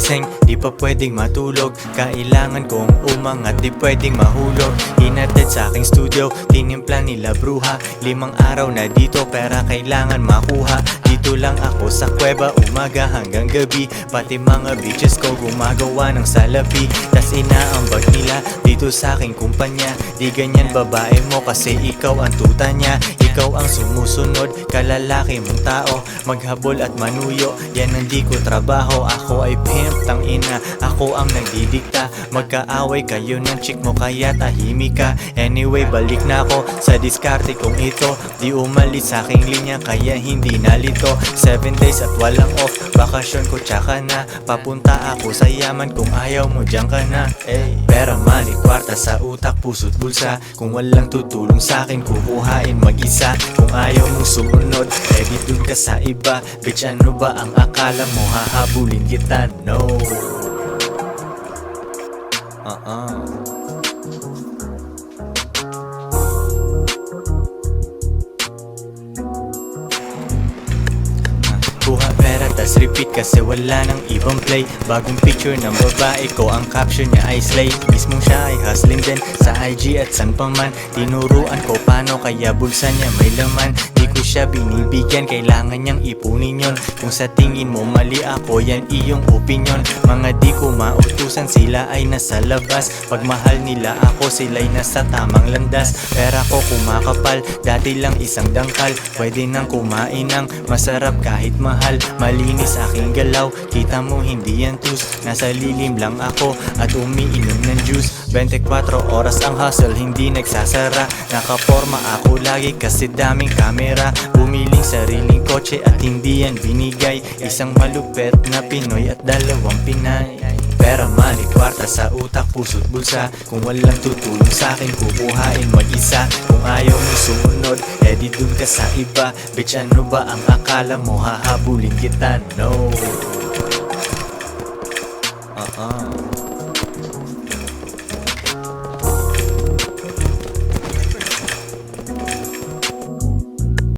gising, di pa pwedeng matulog. Kailangan kong umangat, di pwedeng mahulog. Hinatid sa aking studio, tinimpla nila bruha. 5 araw na dito, pera kailangan makuha. Dito lang ako sa kuweba, umaga hanggang gabi. Pati mga bitches ko gumagawa ng salapi. Tas inaambag nila dito sa aking kumpanya. Di ganyan babae mo kasi ikaw ang tuta niya. Ikaw ang sumusunod, kalalaki mong tao. Maghabol at manuyo, yan ang di ko trabaho. Ako ay pimp, tang ina, ako ang nagdidikta. Magkaaway kayo ng chick mo kaya tahimik ka. Anyway, balik na ako sa diskarte kong ito. Di umalis sa aking linya kaya hindi nalito. 7 days at walang off, bakasyon ko tsaka na. Papunta ako sa yaman kung ayaw mo dyan ka na. Pera, money, kwarta sa utak, puso't bulsa. Kung walang tutulong sa akin, kukuhain mag-isa. Kung ayaw mong sumunod, di dun ka sa iba. Bitch, ano ba ang akala mo? Hahabulin kita, no. Kuha pera tas repeat kasi wala nang ibang play. Bagong picture ng babae ko, ang caption niya ay slay. Mismong siya ay hustling din sa IG at san pa man. Tinuruan ko paano kaya bulsa niya may laman. Di ko siya binibigyan, kailangan niyang ipunin yon. Kung sa tingin mo mali ako, yan iyong opinion. Mga di ko mautusan, sila ay nasa labas. Pag mahal nila ako, sila'y nasa tamang landas. Pera ko kumakapal, dati lang isang dangkal. Pwede nang kumain ng masarap kahit mahal. Malinis aking galaw, kita mo hindi yan tus. Nasa lilim lang ako at umiinom ng juice. 24 oras ang hustle, hindi nagsasara. Nakaporma ako lagi kasi daming kamera. Bumiling sariling kotse at hindi yan binigay. Isang malupet na Pinoy at 2 Pinay. Pera, money, kwarta sa utak, puso't bulsa. Kung walang tutulong sa akin, kukuhain mag-isa. Kung ayaw mo sumunod, di dun ka sa iba. Bitch, ano ba ang akala mo? Hahabulin kita, no.